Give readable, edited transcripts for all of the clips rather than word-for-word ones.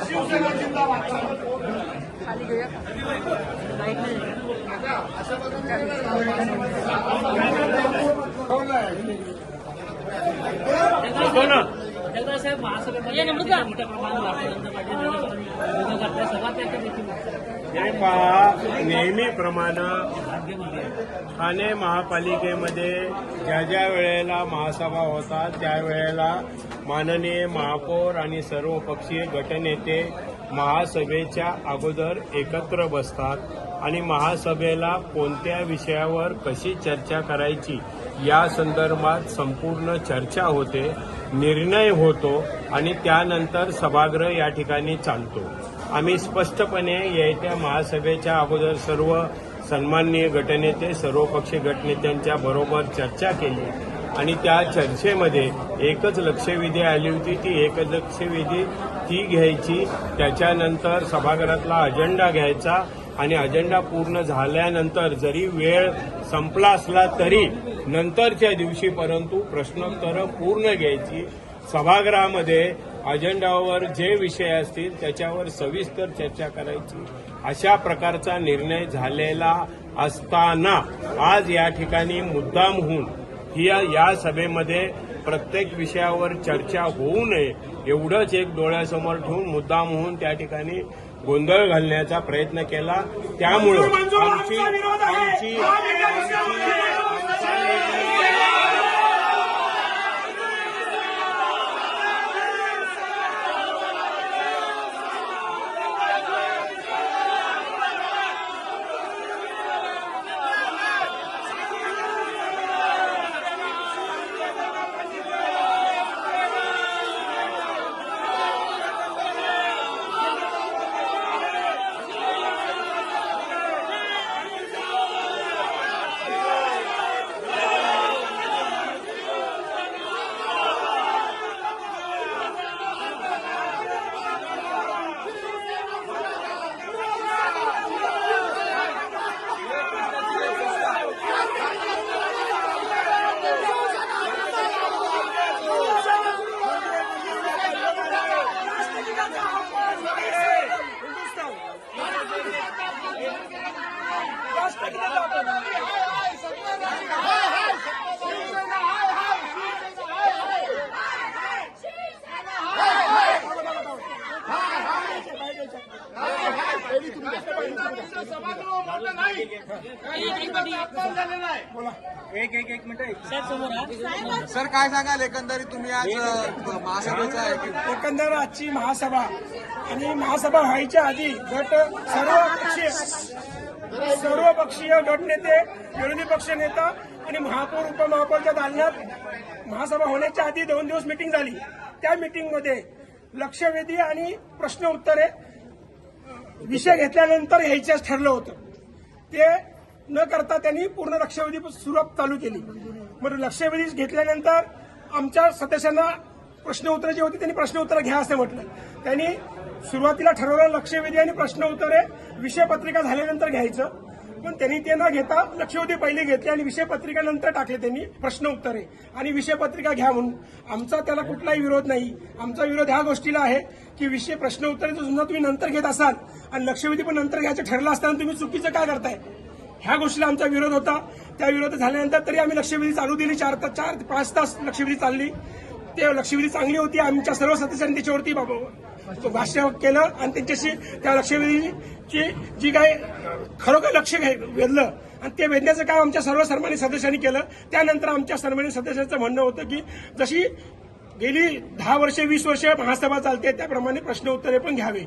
शिवसेना जिंदाबाद. साहेब महासभेमध्ये मोठ्या प्रमाणात हे पहा, नेहमीप्रमाणे ठाणे महापालिकेमध्ये ज्या ज्या वेळेला महासभा होतात त्यावेळेला माननीय महापौर आणि सर्वपक्षीय गटनेते महासभेच्या अगोदर एकत्र बसतात आणि महासभेला कोणत्या विषयावर कशी चर्चा करायची या संदर्भात संपूर्ण चर्चा होते, निर्णय होतो आणि त्यानंतर सभागृह या ठिकाणी चालतो. आम्ही स्पष्टपणे येत्या महासभेच्या अगोदर सर्व सन्माननीय गटनेते सर्वपक्षीय गटनेत्यांच्या बरोबर चर्चा केली आणि त्या चर्चेमध्ये एकच लक्षवेधी आली होती. ती एकच लक्षवेधी ती घ्यायची, त्याच्यानंतर सभागृहातला अजेंडा घ्यायचा आणि अजेंडा पूर्ण झाल्यानंतर जरी वेळ संपला असला तरी नंतरच्या दिवशी परंतु प्रश्नोत्तरं पूर्ण घ्यायची. सभागृहामध्ये अजेंडावर जे विषय असतील त्याच्यावर सविस्तर चर्चा करायची. अशा प्रकारचा निर्णय झालेला असताना आज या ठिकाणी मुद्दाम होऊन या सभेमध्ये प्रत्येक विषयावर चर्चा होऊ नये एवढंच एक डोळ्यासमोर ठेवून मुद्दाम होऊन त्या ठिकाणी गोंधळ घालण्याचा प्रयत्न केला. त्यामुळे एक मिनिट सर, काय सांगाल एकंदरीत तुम्ही आज महासभेचा एकंदर आजची महासभा आणि महासभा व्हायच्या आधी गट सर्वपक्षीय गटनेते, विरोधी पक्ष नेता आणि महापौर उपमहापौरच्या दालनात महासभा होण्याच्या आधी 2 दिवस मीटिंग झाली. त्या मीटिंगमध्ये लक्षवेधी आणि प्रश्न उत्तरे विषय घेतल्यानंतर यायचंच ठरलं होतं. ते न करता त्यांनी पूर्ण लक्षवेधी सुरुवात चालू केली. मग लक्षवेधी घेतल्यानंतर आमच्या सदस्यांना प्रश्न उत्तरे जी होती त्यांनी प्रश्न उत्तरं घ्या असं म्हटलं. त्यांनी सुरुवातीला ठरवलं लक्षवेधी आणि प्रश्न उत्तरे विषय पत्रिका झाल्यानंतर घ्यायचं, पण त्यांनी ते न घेता लक्षवेधी पहिले घेतले आणि विषय पत्रिका नंतर टाकले त्यांनी प्रश्न उत्तरे आणि विषय पत्रिका घ्या म्हणून. आमचा त्याला कुठलाही विरोध नाही. आमचा विरोध ह्या गोष्टीला आहे की विषय प्रश्न उत्तरे सुद्धा तुम्ही नंतर घेत असाल आणि लक्षवेधी पण नंतर घ्यायचं ठरलं असताना तुम्ही चुकीचं काय करताय, ह्या गोष्टीला आमचा विरोध होता. त्या विरोध झाल्यानंतर तरी आम्ही लक्षवेधी चालू दिली. 4 ते 5 तास लक्षवेधी चालली. ते लक्षवेधी चांगली होती. आमच्या सर्व सदस्यांनी त्याच्यावरती भाष्य केलं आणि त्यांच्याशी त्या लक्षवेधीची जी काय खरोखर लक्ष वेधलं आणि ते वेधण्याचं काम आमच्या सर्व सन्मानित सदस्यांनी केलं. त्यानंतर आमच्या सन्मानित सदस्यांचं म्हणणं होतं की जशी गेली 10 वर्षे 20 वर्षे महासभा चालते त्याप्रमाणे प्रश्न उत्तरे पण घ्यावे,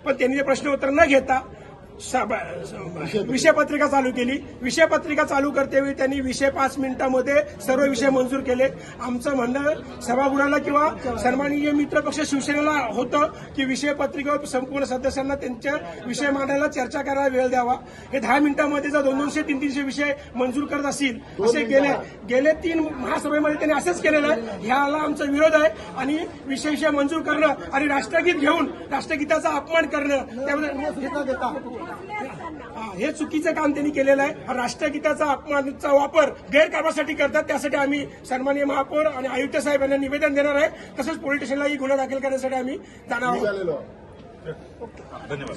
पण त्यांनी ते प्रश्न उत्तर न घेता विषय पत्रिका चालू केली. विषय पत्रिका चालू करतेवेळी त्यांनी विषय 5 मिनिटांमध्ये सर्व विषय मंजूर केले. आमचं म्हणणं सभागृहाला किंवा सन्माननीय मित्रपक्ष शिवसेनेला होतं की विषय पत्रिकेवर संपूर्ण सदस्यांना त्यांच्या विषय मांडायला चर्चा करायला वेळ द्यावा. हे 10 मिनिटांमध्ये जर 200 300 विषय मंजूर करत असतील असे गेले 3 महासभेमध्ये त्यांनी असंच केलेलं आहे. ह्याला आमचा विरोध आहे आणि विषय मंजूर करणं आणि राष्ट्रगीत घेऊन राष्ट्रगीताचा अपमान करणं त्यामध्ये हे चुकीचं काम त्यांनी केलेलं आहे. हा राष्ट्रगीताचा अपमानाचा वापर गैरकारभारासाठी करतात. त्यासाठी आम्ही सन्माननीय महापौर आणि आयुक्त साहेब यांना निवेदन देणार आहे. तसंच पोलीस स्टेशनलाही गुन्हा दाखल करण्यासाठी आम्ही जाणार आहोत. धन्यवाद.